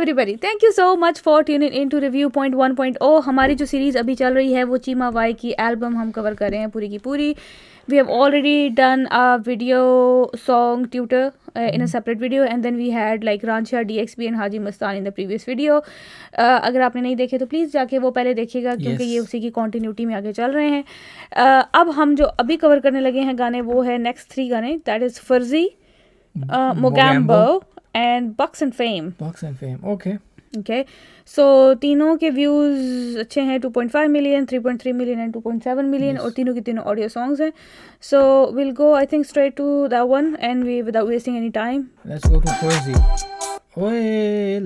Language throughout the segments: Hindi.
everybody, thank you so much for tuning in to Review Point 1.0. हमारी जो सीरीज़ अभी चल रही है वो चीमा वाई की एल्बम हम कवर कर रहे हैं पूरी की पूरी. We have already done a video song tutor in a separate video, and then we had like Rancha, DXB and Haji Mastan in the previous video. अगर आपने नहीं देखे तो प्लीज़ जाके वो पहले देखिएगा क्योंकि ये उसी की कॉन्टीन्यूटी में आगे चल रहे हैं. अब हम जो अभी कवर करने लगे हैं गाने वो है नेक्स्ट 3 गाने, दैट इज़ फर्जी, Mogambo and Bucks and Fame. Okay. So तीनों के व्यूज़ अच्छे हैं, 2.5 मिलियन, 3.3 मिलियन एंड 2.7 मिलियन, और तीनों की तीनों ऑडियो सॉन्ग्स हैं. So we'll go I think straight to that one and we without wasting any time. Let's go to Fuzzy. ओए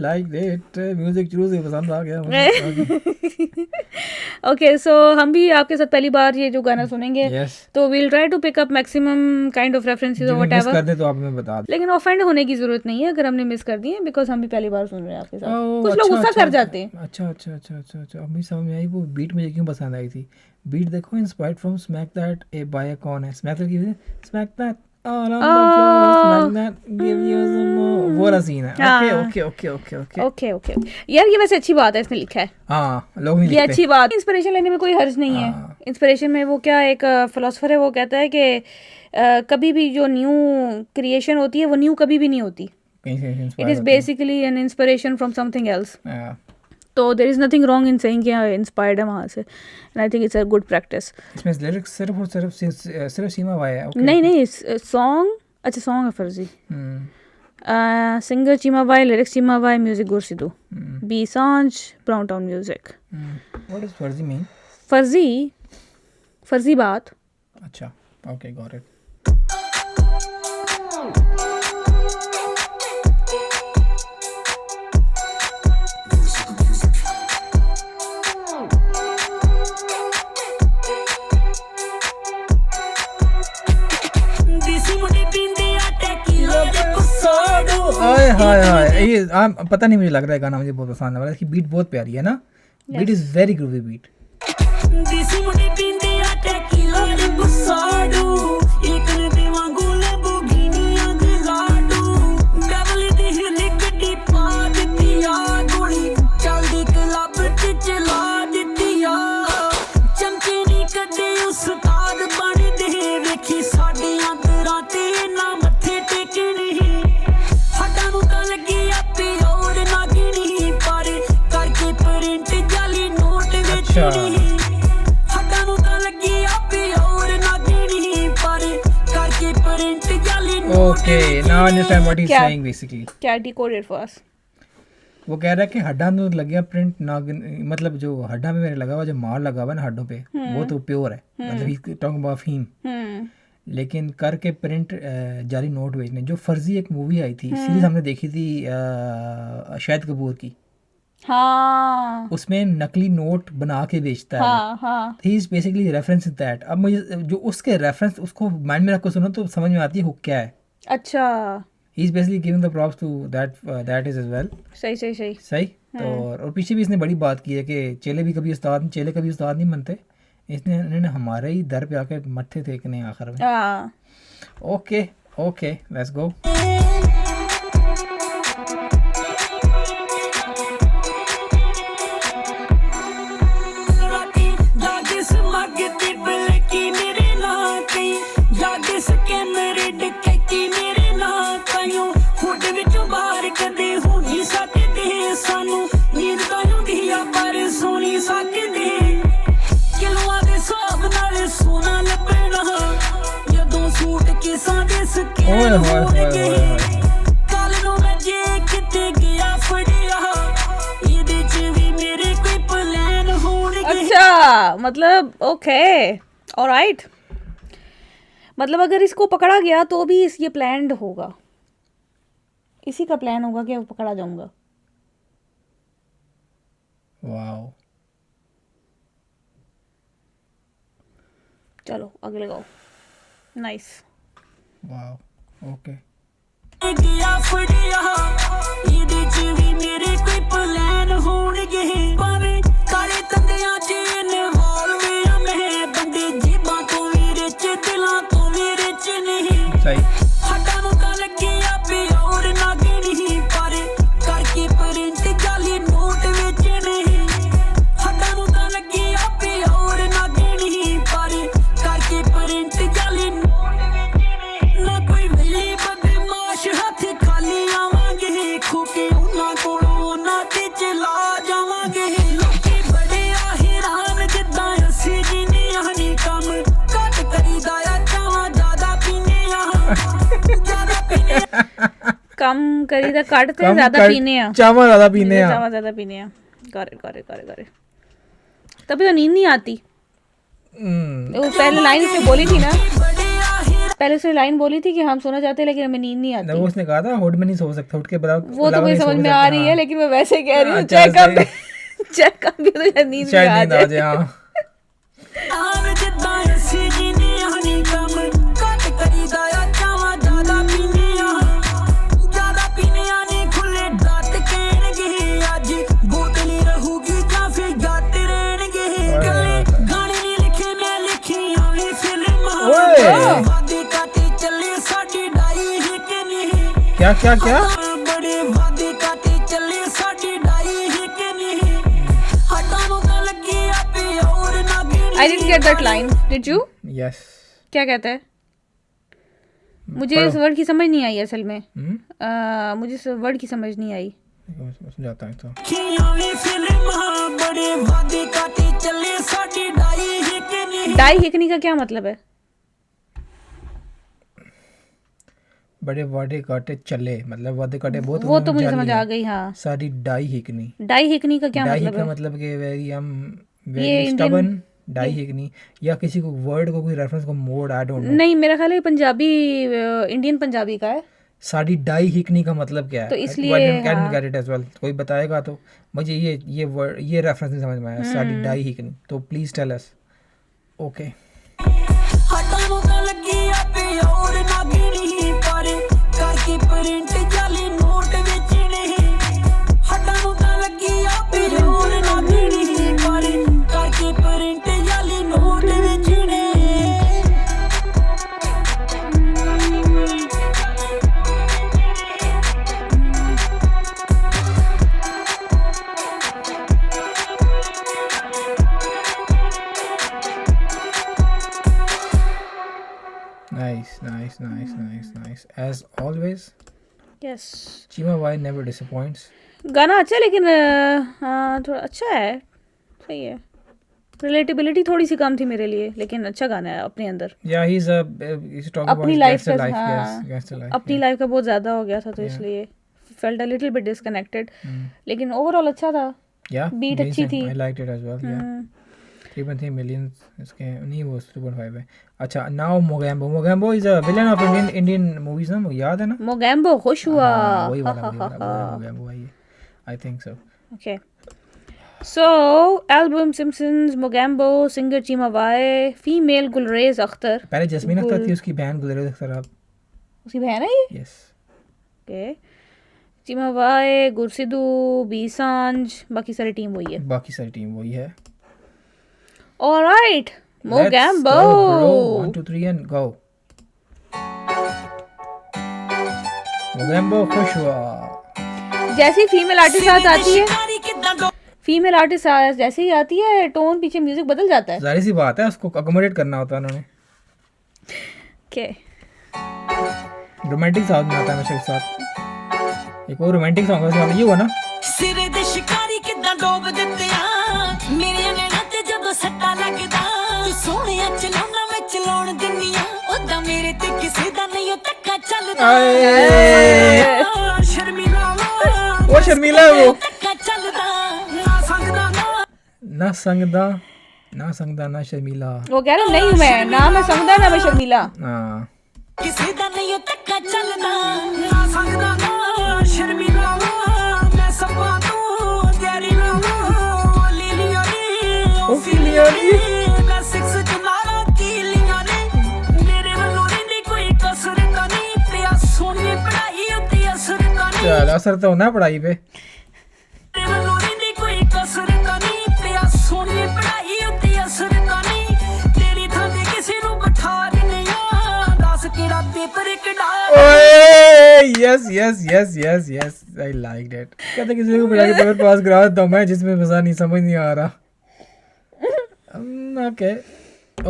like that म्यूजिक शुरू से पसंद आ गया मुझे. Okay, so हम भी आपके साथ पहली बार ये जो गाना सुनेंगे. Yes. तो we'll try to pick up maximum kind of references or whatever. Miss कर दे तो आप हमें बता दो. लेकिन ऑफेंड होने की जरूरत नहीं है अगर हमने मिस कर दिए, बिकॉज हम भी पहली बार सुन रहे हैं आपके साथ. कुछ लोग गुस्सा कर जाते हैं. अच्छा अब मुझे समझ में आई वो बीट मुझे क्यों पसंद आई थी. बीट देखो, inspired from smack that a by कौन है, स्मैक दैट की smack that all on the floor like that give you some more, वो वाला सीन है. ओके यार ये वैसे अच्छी बात है इसने लिखा है. हाँ लोग नहीं ये लिखते. अच्छी बात. इंस्पिरेशन लेने में कोई हर्ज नहीं है. इंस्पिरेशन में वो क्या एक फिलोसोफर है, वो कहता है कि कभी भी जो न्यू क्रिएशन होती है वो न्यू कभी भी नहीं होती. It is basically an inspiration from something else. तो there is nothing wrong in saying कि इंस्पायर्ड है वहाँ से, and I think it's a good practice. इसमें लिरिक्स सिर्फ और सिर्फ सीमा वाई है. नहीं सॉन्ग अच्छा सॉन्ग है फर्जी. Singer Cheema Y, lyrics Cheema Y, music Gursidhu, B Sanjh, Brown Town music. What does farzi mean? फर्जी बात. अच्छा ओके गॉट इट. हाय ये पता नहीं, मुझे लग रहा है गाना मुझे बहुत पसंद आ रहा है. इसकी बीट बहुत प्यारी है ना. Beat is very groovy beat. Okay, now I understand what he's saying basically. क्या decoded for us? वो कह रहा है कि हड्डा में लग गया प्रिंट ना, मतलब जो हड्डा में मेरे लगा हुआ, जो मार लगा हुआ ना हड्डों पे, वो तो प्योर है, मतलब ही टॉकिंग अबाउट फीम. लेकिन करके प्रिंट जाली नोट बेचने. जो फर्जी एक मूवी आई थी, सीरीज हमने देखी थी शाहिद कपूर की. हाँ, उसमें नकली नोट बना के बेचता है. हाँ. ही इज बेसिकली रेफरेंस दैट. अब मुझे जो उसके रेफरेंस उसको माइंड में रख कर सुनो तो समझ में आती है हुक क्या है. अच्छा, he is basically giving the props to that is as well. सही. तो और पीछे भी इसने बड़ी बात की है कि चेले कभी उस्ताद नहीं बनते. इन्होंने हमारे ही दर पे आके मत्थे टेकने आखिर में. Okay let's go. अच्छा, मतलब ओके ऑलराइट. मतलब अगर इसको पकड़ा गया तो भी ये प्लान्ड होगा, इसी का प्लान होगा कि पकड़ा जाऊंगा. वाओ. चलो आगे लगाओ. नाइस. वाओ. ओके. सही. कम करी दा कट ते कम ज्यादा कर- पीने आ चावा ज्यादा पीने आ चावा ज्यादा पीने आ करे तभी तो नींद नहीं आती। हम्म, वो पहले लाइन उसने बोली थी ना, पहले उसने लाइन बोली थी कि हम सोना चाहते हैं लेकिन हमें नींद नहीं आती। वो उसने कहा था हुड में नहीं सो सकता, उठ के वो तो मुझे समझ में आ रही है, लेकिन मैं वैसे कह रही हूँ अच्छा, चेकअप चेकअप भी तो शायद नींद शायद में आ नींद आ जाए। जाए। हाँ क्या क्या क्या I didn't get that line. Did you? Yes क्या कहता है? मुझे इस वर्ड की समझ नहीं आई असल में। मुझे इस वर्ड की समझ नहीं आई। समझाता है तो डाई हिकनी का क्या मतलब है? बड़े वादे काटे चले, मतलब वादे काटे बहुत वो तो मुझे जाली समझ है। आ गई। हाँ, सारी डाई हिकनी, डाई हिकनी का क्या डाई मतलब का है? मतलब कि वेरी हम ये वेरी इंडियन- स्टबन, डाई हिकनी, या किसी को वर्ड को कोई रेफरेंस को मोड आई डोंट नो। नहीं, मेरा ख्याल है पंजाबी, इंडियन पंजाबी का है। साड़ी डाई हिकनी का मतलब क्या है? तो इसलिए हाँ। गेट इट एज वेल, कोई बताएगा तो मुझे ये वर्ड ये रेफरेंस नहीं समझ में आया, साड़ी डाई हिकनी, तो please tell us. Okay nice as always. Yes, Cheema Y never disappoints. गाना अच्छा है लेकिन हाँ थोड़ा अच्छा है, सही है। रिलेटेबिलिटी थोड़ी सी कम थी मेरे लिए, लेकिन अच्छा गाना है अपने अंदर। Yeah, he's talking about अपनी his लाइफ gangster का, life, हाँ, yes, gangster life. अपनी लाइफ का बहुत ज़्यादा हो गया था तो इसलिए felt a little bit disconnected, लेकिन ओवरऑल अच्छा था। Yeah, बीट अच्छी amazing. थी। I liked it as well. Yeah. 3.3 million इसके नहीं, वो 2.5 है। अच्छा, now Mogambo is a villain of Indian movies ना, याद है ना? मोगैम्बो खुश हुआ। हाँ, वही वाला Mogambo है ये, I think so. Okay. So, album Simpsons, Mogambo, singer Chima Wai, female Gulrez Akhtar. पहले जस्मीन अख्तर थी, उसकी बहन गुलरेज अख्तर अब। उसकी बहन है ये? Yes. Okay. Chima Wai, गुरसिदू, बीसांज, बाकी सारी टीम वही है। बाकी सारी टीम वही है। Alright, Mogambo. Let's go, bro. 1, 2, 3 and go. Mogambo खुश हुआ। जैसी फीमेल आर्टिस्ट आती है, फीमेल आर्टिस्ट जैसे ही आती है, टोन पीछे म्यूजिक बदल जाता है। जाहिर सी बात है, उसको अकोमोडेट करना होता है उन्होंने। Okay. रोमांटिक सॉन्ग में आता है हमेशा के साथ। एक और रोमांटिक सॉन्ग है उसमें, ये हुआ ना, सिरे दे शिकारी किदां डोब दित्ते आ मेरे नैना ते जदों सट्टा लगदा तू सोहणिया चलाउणा मैं चलाउण दिन्नी आ ओदां मेरे ते किसे दा नहीं ओ तक्का चलदा शर्मिला वो शर्मिला है वो। तक्का चलदा ना संगदा ना संगदा ना शर्मिला। वो कह रहा नहीं हूँ मैं, ना मैं समझदा ना मैं शर्मिला। हाँ, किसे दा नहीं ओ तक्का चलदा ना संगदा ना शर्मिला मैं सपा तू तेरी ना लीलिया ओ फिलिया नी। मैं सिक्स जनारा की लिया ने मेरे वल्लों नहीं कोई कसर ता नहीं पिया सोनी पढ़ाई उते असर ता नहीं चल, असर तो होना है पढ़ाई पे। मेरे वल्लों नहीं कोई कसर ता नहीं पिया सोनी पढ़ाई उते असर ता नहीं तेरी थां ते किसी नु बिठा दिने आ दस केड़ा पेपर कढा ओए यस आई लाइक दैट। कहते किसी को बिठा के पेपर पास करा देता हूं मैं, जिसमें मजा नहीं, समझ नहीं आ रहा।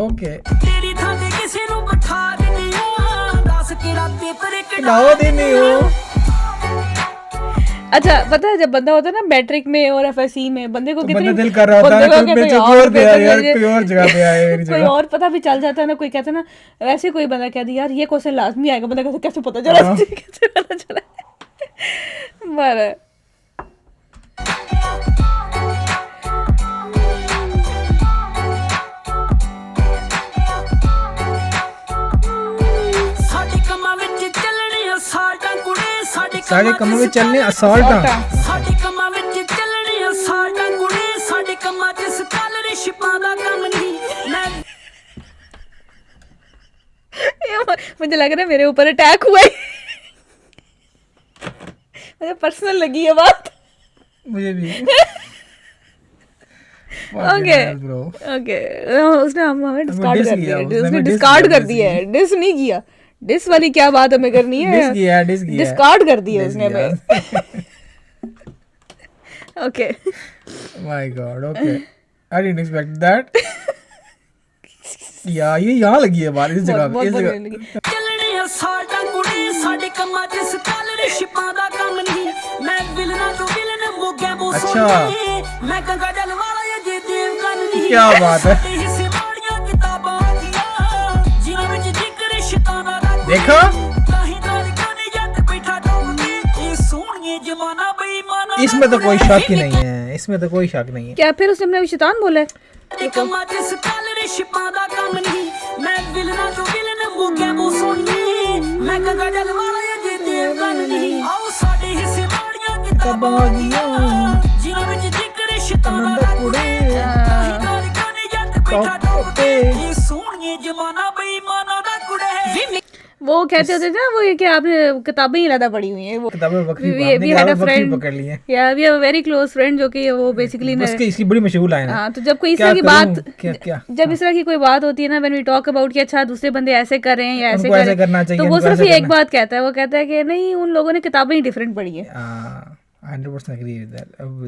ओके तेरी थां ते किसी नु बिठा दिने आ दस केड़ा पेपर कढा नाओ देने हो। अच्छा पता है जब बंदा होता है ना मैट्रिक में और एफएससी में बंदे को तो कितनी बंदा दिल कर रहा होता है बंदे को कि कि मैं कोई और दे पेपर यार, दे दे, कोई और जगह पे आए मेरी कोई जगह। और पता भी चल जाता है ना, कोई कहता है ना वैसे कोई बंदा कहता है यार ये क्वेश्चन लाजमी आएगा, बंदा कहता है कैसे पता चला, हाँ। कैसे पता चला बड़ा ਸਾਡੇ ਕੰਮਾਂ ਵਿੱਚ ਚੱਲਣੇ ਅਸਾਲਟਾਂ ਕੁੜੇ, ਸਾਡੇ सारे कमों में चलने असॉल्ट ਸਾਡੇ ਕੰਮਾਂ ਵਿੱਚ ਚੱਲਣੇ ਅਸਾਲਟਾਂ ਕੁੜੇ, ਸਾਡੇ ਕੰਮਾਂ 'ਚ ਸਕਾਲਰਸ਼ਿਪਾਂ ਦਾ ਕੰਮ ਨਹੀਂ ਮੈਂ मुझे लग रहा है मेरे ऊपर अटैक हुआ है मुझे पर्सनल लगी है बात। मुझे भी ओके ब्रो। ओके उसने हमें डिस्कार्ड diss कर किया, दिया, उसने उसने हमें diss डिस्कार्ड किया, कर दिया है, डिस नहीं किया, डिस वाली क्या बात हमें करनी है, डिस किया डिस्कार्ड कर दिया Diss उसने किया। हमें। Okay my God okay I didn't expect that या ये यहाँ लगी है बात इस जगह पे, इस जगह ਚੱਲਣੇ ਅਸਾਲਟਾਂ ਕੁੜੇ, ਸਾਡੇ ਕੰਮਾਂ 'ਚ ਸਕਾਲਰਸ਼ਿਪਾਂ ਦਾ ਕੰਮ ਨਹੀਂ ਮੈਂ ਵਿਲਨਾ ਤੋਂ ਵਿਲਨ ਹੋ ਗਿਆ ਬੋ अच्छा। ਮੈਂ ਗੰਗਾ ਜਲ ਵਾਲਾ ਜੇ ਦੇਵ ਕੰਨ ਨਹੀਂ क्या बात है। ਸਾਡੇ ਹਿੱਸੇ ਵਾਲੀਆਂ ਕਿਤਾਬਾਂ ਦੀਆਂ ਜਿਨ੍ਹਾਂ ਵਿੱਚ ਜ਼ਿਕਰ ਸ਼ੈਤਾਨਾਂ ਦਾ देखा ਕਾਹੀ ਨਾਲ ਕਾਨੇ ਜੱਟ ਬੈਠਾ ਡੋਬਦੇ ਇਹ ਸੋਹਣੀਏ ਜਮਾਨਾ ਬੇਈਮਾਨਾ इसमें तो कोई शक ही नहीं है, इसमें तो कोई शक नहीं है। क्या फिर उसने अपना शैतान बोला है? ਤੇ ਕੰਮਾਂ 'ਚ ਸਕਾਲਰਸ਼ਿਪਾਂ ਦਾ ਕੰਮ ਨਹੀਂ ਮੈਂ ਵਿਲਨਾ ਤੋਂ ਵਿਲਨ ਹੋ ਗਿਆ ਬੋ ਸੋਹਣੀਏ ਮੈਂ ਗੰਗਾ ਜਲ ਵਾਲਾ ਜੇ ਦੇਵ ਕੰਨ ਨਹੀਂ ਆਓ ਸਾਡੇ ਹਿੱਸੇ ਵਾਲੀਆਂ ਕਿਤਾਬਾਂ ਦੀਆਂ ਜਿਨ੍ਹਾਂ ਵਿੱਚ ਜ਼ਿਕਰ ਸ਼ੈਤਾਨਾਂ ਦਾ ਕੁੜੇ ਕਾਹੀ ਨਾਲ ਕਾਨੇ ਜੱਟ ਬੈਠਾ ਡੋਬਦੇ ਇਹ ਸੋਹਣੀਏ ਜਮਾਨਾ ਬੇਈਮਾਨਾ ਦਾ ਕੁੜੇ वो कहते होते थे ना वो ये कि आपने किताबें ही ज़्यादा पढ़ी हुई हैं वो किताबें बकरी we आपने had a किताबें बकरी friend पकड़ ली हैं। या we have a very close friend जो कि वो बेसिकली उसकी इसकी बड़ी मशहूर लाइन है। हाँ तो जब कोई इस क्या तरह की करूं, बात क्या जब इस तरह की कोई बात होती है ना व्हेन वी टॉक अबाउट कि अच्छा दूसरे बंदे ऐसे कर रहे हैं या ऐसे उनको कर ऐसे रहे करना हैं चाहिए, तो वो उनको सिर्फ ऐसे ही एक करना- बात कहता है, वो कहता है कि नहीं उन लोगों ने किताबें ही डिफरेंट पढ़ी है। 100% agree with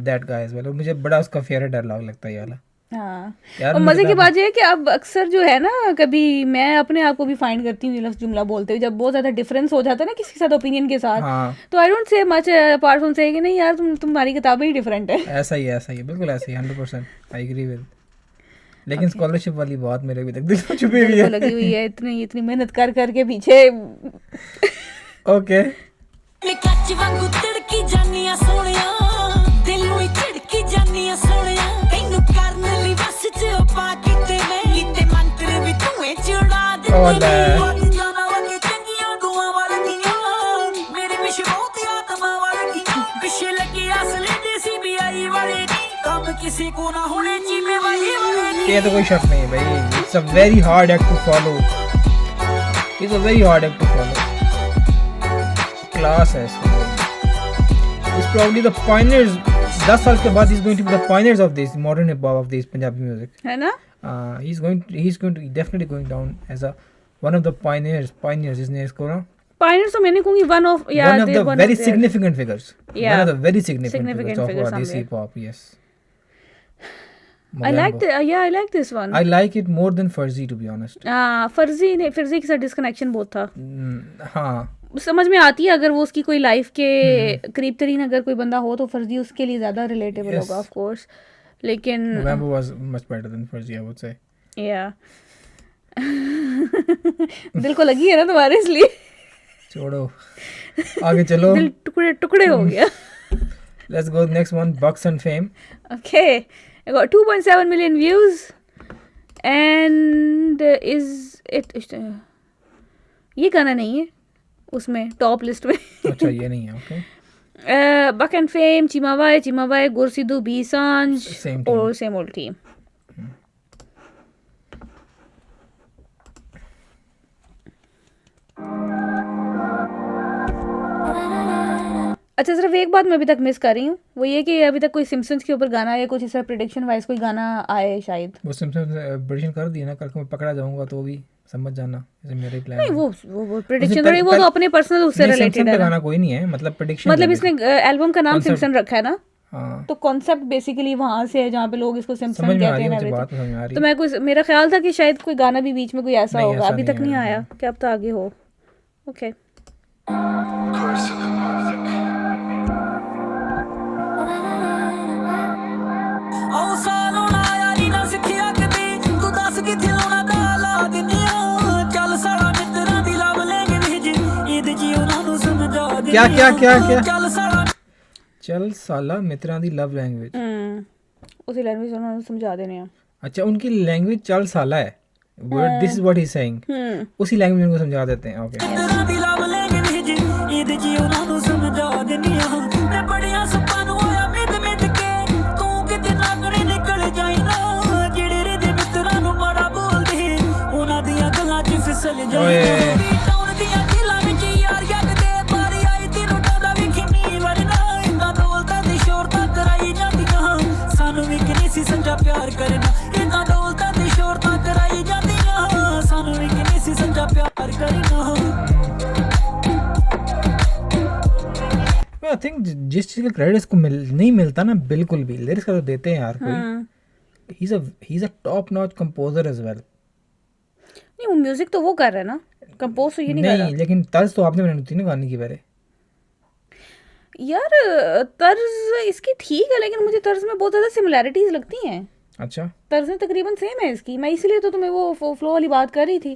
that guy as well. मुझे बड़ा उसका फेयर डायलॉग लगता है ये वाला हाँ यार। और मजे की बात ये है कि अब अक्सर जो है ना कभी मैं अपने आप को भी फाइंड करती हूँ ये लफ्ज़ जुमला बोलते हुए जब बहुत ज़्यादा डिफरेंस हो जाता है ना किसी के साथ ओपिनियन के साथ, हाँ तो I don't say much apart from से कि नहीं यार तुम्हारी किताबें ही डिफरेंट है। ऐसा ही है बिल्कुल ऐसा ही 100% आई एग्री विद। लेकिन स्कॉलरशिप वाली बात मेरे अभी तक दिल में छुपी हुई दिल को है। लगी हुई है इतनी इतनी मेहनत कर करके पीछे ओके ਮੈਂ ਕੱਚ ਵਾਂਗੂ ਤੜਕੀ ਜਾਨੀਆਂ ਸੋਹਣਿਆ ਦਿਲ ਨੂੰ ਹੀ ਝੜਕੀ ਜਾਨੀਆਂ ਸੋਹਣਿਆ ਤੈਨੂੰ ਕਰਨ ਲਈ ਵਸ ਚ ਪਾ ਕਿਤੇ ਮੈਂ ਕਿਤੇ ਮੰਤਰ ਵੀ ਧੂਏ ਚੜਾ ਓ ਲੈ। ਦਿੰਦੀ ਜਾਨਾ ਵਗੇ ਚੰਗੀਆਂ ਦੁਆਵਾਂ ਵਰਗੀਆਂ ਮੇਰੇ ਪਿੱਛੇ ਬਹੁਤ ਆਤਮਾ ਵਰਗੀਆਂ ਪਿੱਛੇ ਲੱਗੇ ਅਸਲੇ ਦੇ CBI ਵਾਲੇ ਦੀ ਕੰਮ ਕਿਸੇ ਕੋ ਨਾ ਹੋਣੇ ਚੀਮੇ ਵਾਲੇ ये तो कोई शक नहीं है भाई। It's a very hard act to follow. It's a very hard act to follow. Class है इसका। इट्स प्रोबब्ली द पायनियर्स 10 साल के बाद is going to be the pioneers of this modern hip hop of this Punjabi music. है ना he is going to definitely going down as a one of the pioneers इसने इसको ना पायनियर तो मैंने कहूँगी वन ऑफ या one of the very significant figures. Yeah. One of the very significant Significant figures figures of this somewhere. hip hop. Yes. I like Mogambo. the I like this one. I like it more than Fuzzy to be honest. फर्जी ने फर्जी के साथ डिस्कनेक्शन बहुत था। हाँ समझ में आती है अगर वो उसकी कोई लाइफ के करीब तरीन अगर कोई बंदा हो तो फर्जी उसके लिए ज़्यादा रिलेटेबल Yes. होगा ऑफ कोर्स, लेकिन Mogambo was much better than Fuzzy, I would say. या दिल को लगी है ना तुम्हारे इसलिए छोड़ो आगे चलो. दिल टुकड़े टुकड़े हो गया। Let's go next one. Bucks and Fame. Okay, I got 2.7 million views and is it ये गाना नहीं है उसमें टॉप लिस्ट में। अच्छा ये नहीं है. Okay. Buck and Fame, Chimawai, Gursidhu, B-Sanj Same team. और same old team. अच्छा सिर्फ एक बात मैं अभी तक मिस कर रही हूँ, वो ये कि अभी तक कोई सिम्पसन्स के ऊपर गाना या कुछ इस तरह प्रेडिक्शन वाइज कोई गाना आए शायद। वो सिम्पसन प्रेडिक्शन कर दिया ना, कल को मैं पकड़ा जाऊंगा तो भी समझ जाना जैसे मेरे प्लान. नहीं वो प्रेडिक्शन थोड़ी, वो तो अपने पर्सनल उससे रिलेटेड है ना। गाना कोई नहीं है, मतलब प्रेडिक्शन. मतलब इसने एल्बम का नाम सिम्पसन रखा है ना, हाँ तो कॉन्सेप्ट बेसिकली वहाँ से है जहाँ पे लोग इसको सिम्पसन समझ में आ कहते रही है, हैं मुझे everything। बात समझ में आ रही तो है. मैं कुछ मेरा ख्याल था कि शायद कोई गाना भी बीच में कोई ऐसा नहीं, होगा, ऐसा अभी नहीं तक है, नहीं नहीं आया, क्या अब तो आगे हो। ओके क्या क्या क्या क्या ਚੱਲ ਸਾਲਾ चल साला मित्रा दी लव लैंग्वेज। उसी लैंग्वेज उन्होंने समझा देने हैं। अच्छा उनकी लैंग्वेज चल साला है, this is what he saying, उसी लैंग्वेज में उनको समझा देते हैं। ओके ਤੇਰਾ ਦੀ ਲਵ ਲੈਂਗਵੇਜ ਇਹਦੇ ਜੀ ਉਹਨਾਂ ਨੂੰ ਸਮਝਾ ਦਿੰਨੀ ਆ ਮੈਂ ਬੜਿਆਂ ਸੁੱਪਾਂ ਨੂੰ ਆਇਆ ਮਿੱਧ ਮਿੱਧ ਕੇ ਤੂੰ ਕਿਤੇ ਨਾਗਣੇ ਨਿਕਲ ਜਾਈ ਨਾ ਜਿਹੜੇ ਰੇ ਦੇ ਮਿੱਤਰਾਂ ਨੂੰ ਮਾੜਾ ਬੋਲਦੇ ਉਹਨਾਂ ਦੀਆਂ ਗੱਲਾਂ 'ਚ ਫਿਸਲ ਜਾਈ ਟਾਉਣ ਦੀਆਂ ਦਿਲਾਂ ਵਿੱਚ ਯਾਰ ਯੱਗ ਦੇ ਬਾਰੀ ਆਈ ਤੈਨੂੰ ਡਾਦਾ ਵੇਖੀ ਨੀ ਵਰਨਾ ਇੰਨਾ ਦੌਲਤਾਂ ਦੀ ਸ਼ੋਹਰਤਾਂ ਕਰਾਈ ਜਾਂਦੀਆਂ ਸਾਨੂੰ ਵੀ ਕਿਨੀ ਸੀ ਸੱਚਾ ਪਿਆਰ ਕਰਨਾ ਇੰਨਾ ਦੌਲਤਾਂ ਦੀ ਸ਼ੋਹਰਤਾਂ ਕਰਾਈ ਜਾਂਦੀਆਂ ਸਾਨੂੰ ਵੀ ਕਿਨੀ ਸੀ ਸੱਚਾ ਪਿਆਰ ਕਰਨਾ। आई थिंक जिस चीज़ का क्रेडिट इसको नहीं मिलता ना बिल्कुल भी, लिरिक्स का तो देते हैं यार कोई। He is a top notch composer as well. नहीं वो म्यूजिक तो वो कर रहा है ना, कंपोज तो ये नहीं कर रहा। लेकिन तर्ज तो आपने बनानी थी ना गाने की पहले। यार तर्ज इसकी ठीक है लेकिन मुझे तर्ज में बहुत ज़्यादा सिमिलैरिटीज लगती हैं। अच्छा तर्जें तकरीबन सेम है इसकी, मैं इसलिए तो तुम्हें वो फ्लो वाली बात कर रही थी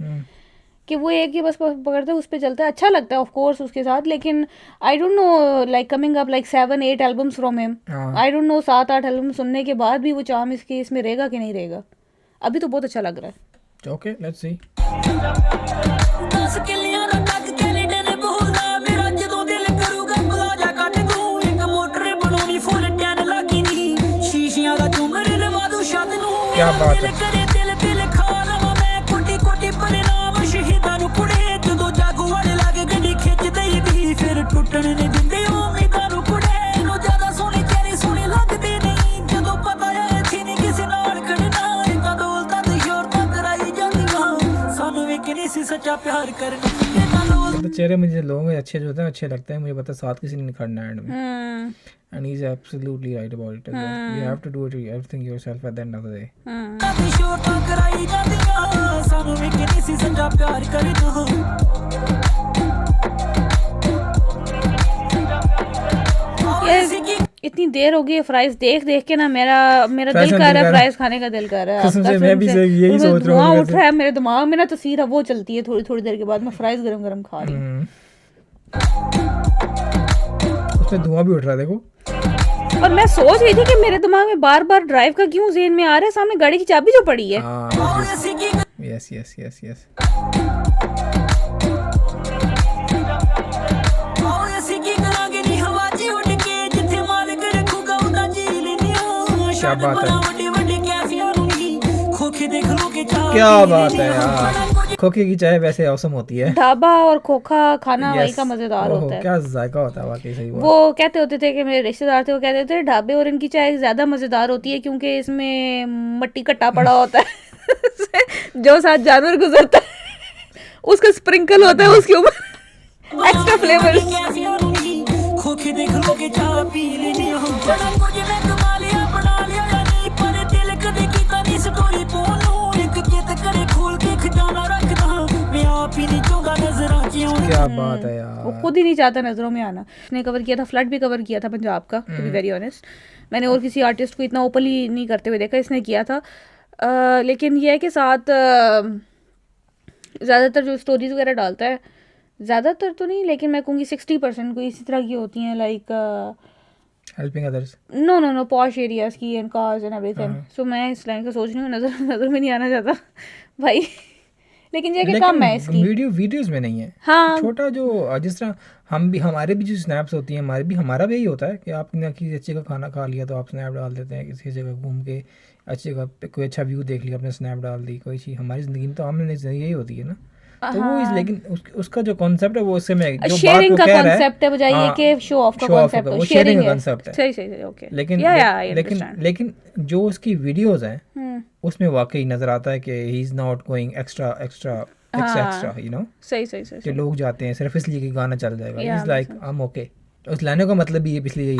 कि वो एक ही बस पकड़ता है उस पर चलता है, अच्छा लगता है ऑफ कोर्स उसके साथ, लेकिन I don't know like coming up like 7-8 albums from him, I don't know 7-8 album सुनने के बाद भी वो चार्म इसके इसमें रहेगा कि नहीं रहेगा। अभी तो बहुत अच्छा लग रहा है। Okay let's see. 10 ਕਿੱਲਿਆਂ ਦਾ ਟੱਕ ਕੈਨੇਡਾ ਨੇ ਬੋਲਦਾ ਮੇਰਾ ਜਦੋਂ ਦਿਲ ਕਰੂਗਾ ਪਲਾਜਾ ਕੱਟ ਦੂੰ ਇੱਕ ਮੋਟਰ ਬਣਾਉਣੀ ਫੁੱਲ ਟੈਨ ਲੱਗੀ ਨੀ ਸ਼ੀਸ਼ਿਆਂ ਦਾ ਝੂਮਰ ਲਵਾ ਦੂੰ ਛੱਤ ਨੂੰ क्या बात है। ਕਰੇ ਦਿਲ ਖਾ ਲਵਾਂ ਮੈਂ ਕੋਟੀ ਕੋਟੀ ਪਰਿਣਾਮ ਸ਼ਹੀਦਾਂ ਨੂੰ ਕੁੜੇ ਜਦੋਂ ਜਾਗੂ ਵਾਲੇ ਲਾਗੇ ਗੱਡੀ ਖਿੱਚਦੇ ਵੀ ਫਿਰ ਟੁੱਟਣ ਨਹੀਂ ਦਿੰਦੇ ਉਮੀਦਾਂ ਨੂੰ ਕੁੜੇ ਨੂੰ ਜ਼ਿਆਦਾ ਸੋਹਣੀ ਚਿਹਰੇ ਸੋਹਣੇ ਲੱਗਦੇ ਨਹੀਂ ਜਦੋਂ ਪਤਾ ਹੈ ਇੱਥੇ ਨਹੀਂ ਕਿਸੇ ਨਾਲ ਖੜਨਾ ਇੰਨਾ ਦੌਲਤਾਂ ਦੀ ਸ਼ੋਹਰਤਾਂ ਕਰਾਈ ਜਾਂਦੀਆਂ ਸਾਨੂੰ ਵੀ ਕਿਨੀ ਸੀ ਸੱਚਾ प्यार करना तो चेहरे मुझे लोगों के अच्छे जो होते हैं अच्छे लगते हैं, मुझे पता है साथ किसी ने नहीं खड़ना है एंड में, and he's absolutely right about it as well. You have to do everything yourself at the end of the day. शोरतां कराई जांदियां सानू भी किनी सी सच्चा प्यार करना। इतनी देर हो गई है फ्राइज देख देख के ना मेरा दिल कर रहा है फ्राइज खाने का दिल कर रहा है। कसम से मैं भी यही सोच रहा हूँ। उठ रहा है मेरे दिमाग में ना तस्वीर वो चलती है थोड़ी थोड़ी देर के बाद मैं फ्राइज गरम गरम खा रही हूँ। उसमें धुआं भी उठ रहा है देखो। और मैं सोच रही थी कि मेरे दिमाग में बार बार ड्राइव का क्यों ज़हन में आ रहा है, सामने गाड़ी की चाबी जो पड़ी है। Yes yes yes yes. क्या बात है, क्या बात है यार। खोखे की चाय वैसे औसम होती है। ढाबा और खोखा खाना वही का मजेदार होता है। क्या जायका होता है वाकई सही। वो कहते होते थे कि मेरे रिश्तेदार थे वो कहते थे ढाबे और इनकी चाय ज्यादा मजेदार होती है क्योंकि इसमें मट्टी कट्टा पड़ा होता है जो साथ जानवर गुजरता है उसका स्प्रिंकल होता है उसके ऊपर एक्स्ट्रा फ्लेवर। खोखे देख लो के चाय पी लेनी हो कुछ मैं कमा लिया बना लिया यानी पर दिल कदे कीता नहीं स्टोरी पोलो एक कित करे खोल के खजाना रखदा मैं आप ही नहीं चाहता नजरां च। क्या बात है यार, वो खुद ही नहीं चाहता नजरों में आना। उसने कवर किया था, फ्लड भी कवर किया था पंजाब का, टू बी वेरी ऑनेस्ट। मैंने और किसी आर्टिस्ट को इतना ओपनली नहीं करते हुए देखा, इसने किया था। लेकिन यह है कि साथ ज़्यादातर जो स्टोरीज वगैरह डालता है, ज़्यादातर तो नहीं लेकिन मैं कहूँगी 60% को इसी तरह की होती हैं like helping others. No posh areas की and cars and everything. So मैं इस लाइन का सोच रही हूँ, नज़र में नहीं आना चाहता भाई। लेकिन ये कम है इसकी वीडियोस में नहीं है। हाँ छोटा जो जिस तरह हमारे भी जो स्नैप्स होती हैं हमारा भी यही होता है कि आपने किसी अच्छी का खाना खा लिया तो आप स्नैप डाल देते हैं, किसी जगह घूम के अच्छी जगह पे कोई अच्छा व्यू देख लिया आपने स्नैप डाल दी। कोई चीज़ हमारी ज़िंदगी में तो आमने यही होती है ना। तो वो लेकिन उसका जो कॉन्सेप्ट है वो उससे मैं जो शेयरिंग का कॉन्सेप्ट है बजाय ये कि शो ऑफ का कॉन्सेप्ट है, वो शेयरिंग का कॉन्सेप्ट है। सही ओके। लेकिन जो उसकी वीडियोस हैं उसमें वाकई नजर आता है कि he is not going extra you know. सही जो लोग जाते हैं सिर्फ इसलिए कि गाना चल जाएगा, is like I am okay. उस लाने का मतलब भी इसलिए यही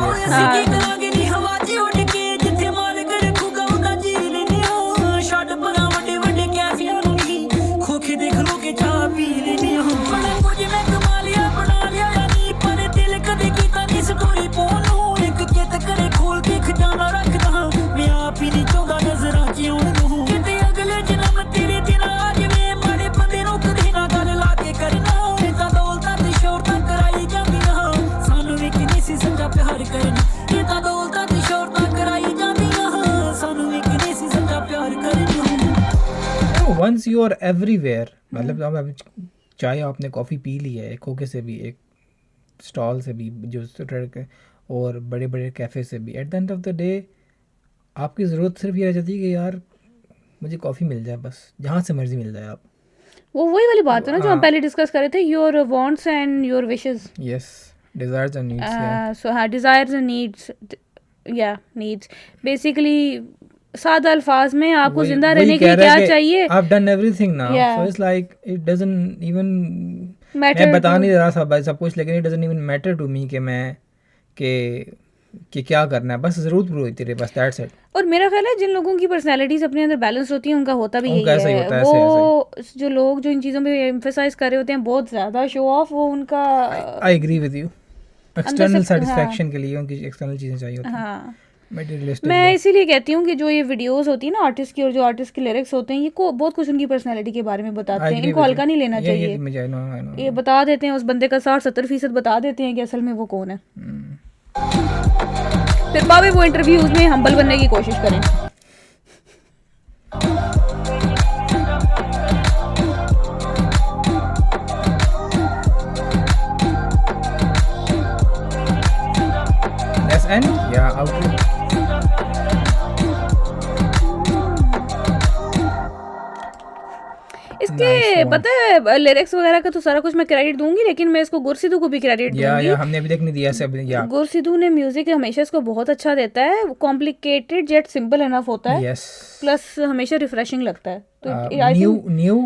वंस यू आर एवरीवेयर, मतलब अब चाहे आपने कॉफ़ी पी ली है एक होके से भी, एक स्टॉल से भी, जो और बड़े बड़े कैफ़े से भी, at the end of the day आपकी ज़रूरत सिर्फ ये रह जाती है कि यार मुझे कॉफ़ी मिल जाए, बस जहाँ से मर्ज़ी मिल जाए। आप वो वही वाली बात है ना जो हम पहले डिस्कस कर रहे थे, your wants and your wishes. Yes, desires and needs. So हाँ, डिज़ायर्स एंड नीड्स, या नीड्स बेसिकली सादा अल्फाज में आपको जिंदा रहने के लिए क्या चाहिए। I've done everything now, so it's like it doesn't even मैं बता नहीं रहा सब कुछ, लेकिन it doesn't even matter to me कि क्या करना है, बस ज़रूरत पूरी होती है, बस that's it। और मेरा ख्याल है जिन लोगों की पर्सनैलिटीज़ अपने अंदर बैलेंस होती हैं उनका होता भी यही है। वो जो लोग जो इन चीज़ों पे एम्फेसाइज कर रहे होते हैं बहुत ज़्यादा शो ऑफ, वो उनका I agree with you, external satisfaction के लिए उनकी एक्सटर्नल चीज़ें चाहिए होती हैं। हाँ, मैं इसीलिए कहती हूँ कि जो ये वीडियोस होती है ना आर्टिस्ट की, और जो आर्टिस्ट के लिरिक्स होते हैं, ये को बहुत कुछ उनकी पर्सनैलिटी के बारे में बताते हैं। इनको हल्का नहीं लेना चाहिए। ये बता देते हैं उस बंदे का 60-70% बता देते हैं कि असल में वो कौन है। फिर बाबे वो इंटरव्यूज में हम्बल बनने की कोशिश करें। And yeah, outro. इसके पता है लिरिक्स वगैरह का तो सारा कुछ मैं क्रेडिट दूंगी, लेकिन मैं इसको गुरसिद्धू को भी क्रेडिट दूंगी। हमने अभी तक नहीं दिया सब। गुरसिद्धू ने म्यूजिक हमेशा इसको बहुत अच्छा देता है, कॉम्प्लिकेटेड जेट सिंपल इनफ होता है, प्लस हमेशा रिफ्रेशिंग लगता है। तो new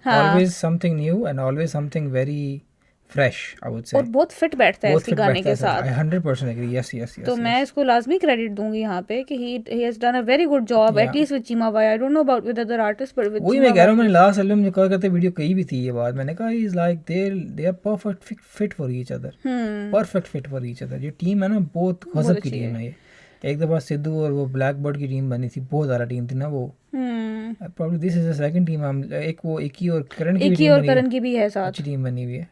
always something new and always something very fresh, I would say. और बहुत फिट बैठता है इसके गाने के साथ। I 100% agree, yes। तो मैं इसको लाजमी क्रेडिट दूंगी यहाँ पे कि he has done a very good job, at least with Cheema भाई। I don't know about with other artists, but with वही मैं कह रहा हूँ, मैंने लास्ट एल्बम में कहा करते वीडियो कही भी थी ये बात, मैंने कहा is like they are perfect fit for each other, perfect fit for each other। ये टीम है ना बहुत गजब की टीम है ये। एक दफा सिद्धू और वो ब्लैक बर्ड की टीम बनी थी, बहुत ज़्यादा टीम थी ना वो। Probably this is the second team। हम एक वो एक ही और करण की भी है साथ, अच्छी टीम बनी हुई है।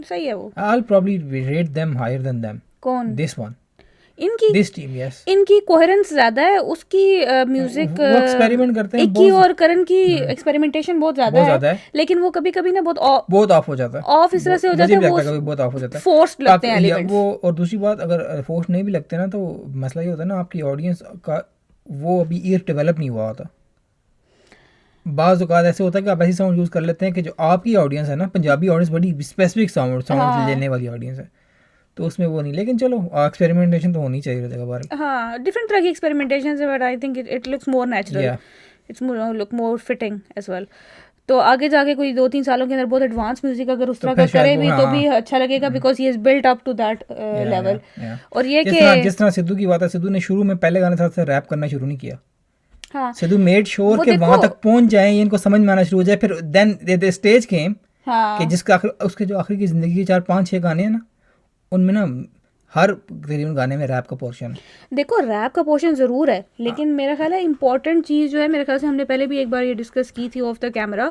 सही है वो। I'll probably rate them higher than them। कौन? This one। this team, yes। इनकी कोहेरेंस ज्यादा है, उसकी म्यूजिक वो एक्सपेरिमेंट करते हैं। इक्की और करण की एक्सपेरिमेंटेशन बहुत ज्यादा है, लेकिन वो कभी कभी ना बहुत ऑफ हो जाता है। ऑफ इस तरह से हो जाता है, वो बहुत ऑफ हो जाता है, फोर्स्ड लगते हैं एलिमेंट्स वो। और दूसरी बात, अगर फोर्स नहीं भी लगते ना तो मसला ये होता है ना, आपकी ऑडियंस का वो अभी ईयर डेवलप नहीं हुआ होता। बाज़ औक़ात ऐसे होता है कि आप ऐसी साउंड यूज़ कर लेते हैं कि जो आपकी ऑडियंस है ना, पंजाबी ऑडियंस बड़ी स्पेसिफिक साउंड लेने वाली ऑडियंस है, तो उसमें वो नहीं। लेकिन चलो एक्सपेरिमेंटेशन तो होनी चाहिए जगह बार। हाँ, डिफरेंट तरह की एक्सपेरिमेंटेशन है, but I think it looks more natural, it's look more fitting as well. तो आगे जाके कोई 2-3 सालों के अंदर बहुत एडवांस म्यूजिक अगर उस तरह का करे भी तो भी अच्छा लगेगा, because he is built up to that level. और ये कि जिस तरह सिद्धू की बात है, सिद्धू ने शुरू में पहले गाने साथ रैप करना शुरू नहीं किया। हाँ, सिद्धू मेड श्योर कि वहां तक पहुंच जाए, इनको समझ में आना शुरू हो जाए। फिर देन द स्टेज केम कि जिसका उसके जो आखिरी की जिंदगी के 4-5-6 गाने हैं ना, उनमें ना हर तकरीबन गाने में रैप का पोर्शन। देखो रैप का पोर्शन ज़रूर है, लेकिन मेरा ख्याल है इंपॉर्टेंट चीज़ जो है, मेरे ख्याल से हमने पहले भी एक बार ये डिस्कस की थी ऑफ द कैमरा,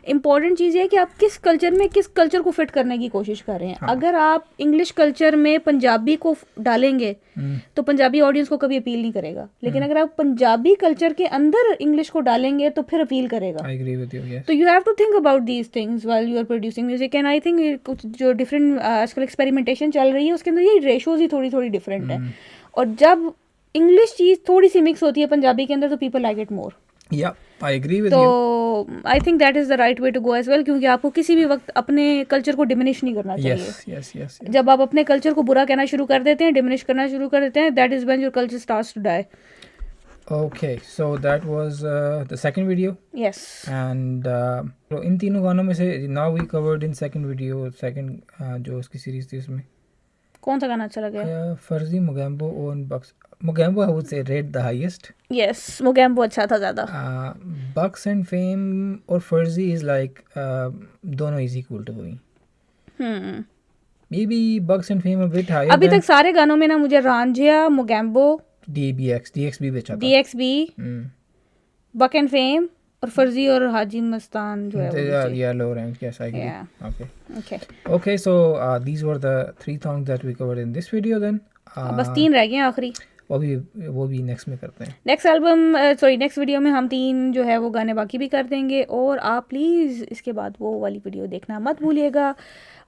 इंपॉर्टेंट चीज़ ये है कि आप किस कल्चर को फिट करने की कोशिश कर रहे हैं। हाँ। अगर आप इंग्लिश कल्चर में पंजाबी को डालेंगे तो पंजाबी ऑडियंस को कभी अपील नहीं करेगा, लेकिन अगर आप पंजाबी कल्चर के अंदर इंग्लिश को डालेंगे तो फिर अपील करेगा। I agree with you, yes। तो you have to think about these things while you are producing music. And I think कुछ जो डिफरेंट आजकल एक्सपेरिमेंटेशन चल रही है उसके अंदर ये रेशोज ही थोड़ी डिफरेंट है, और जब इंग्लिश चीज़ थोड़ी सी मिक्स होती है पंजाबी के अंदर तो people like it more. Yeah, I agree with you। तो I think that is the right way to go as well, क्योंकि आपको किसी भी वक्त अपने कल्चर को डिमिनिश नहीं करना चाहिए। yes। जब आप अपने कल्चर को बुरा कहना शुरू कर देते हैं, डिमिनिश करना शुरू कर देते हैं, that is when your culture starts to die। Okay, so that was the second video। Yes। And so इन तीनों गानों में से now we covered in second video, जो उसकी सीरीज थी उसमें कौन सा गाना अच्छा लगा? फर्जी, मोगैम्बो और बक्स। Mogambo I would say rate the highest। Yes, Mogambo अच्छा था ज़्यादा। बक्स एंड फेम और फर्जी is like दोनों is equal to me। Maybe bucks and fame a bit higher। अभी तक सारे गानों में ना मुझे रांझिया, मोगैम्बो, DXB भी अच्छा था। DXB, बक एंड फेम और फर्जी और हाजी मस्तान जो है yeah, low rank, yes, I agree। Okay, so these were the 3 songs that we covered in this video then। बस 3 रह गए हैं आखिरी। वो भी नेक्स्ट में करते हैं। नेक्स्ट वीडियो में हम 3 जो है वो गाने बाकी भी कर देंगे, और आप प्लीज़ इसके बाद वो वाली वीडियो देखना मत भूलिएगा।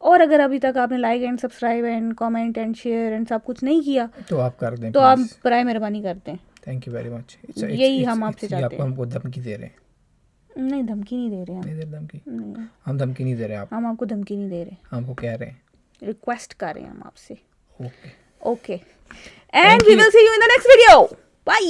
और अगर अभी तक आपने like and subscribe and comment and share and सब कुछ नहीं किया तो आप कर दें, तो आप बराए मेहरबानी करते हैं। Thank you very much. यही हम आपसे चाहते हैं। हमको धमकी दे रहे हैं? नहीं, धमकी नहीं दे रहे नहीं हैं दे धमकी, नहीं, हम धमकी नहीं दे रहे, हम आपको धमकी नहीं दे रहे, हमको कह रहे हैं, रिक्वेस्ट कर रहे हैं हम आपसे। Okay okay, and we will see you in the next video. Bye.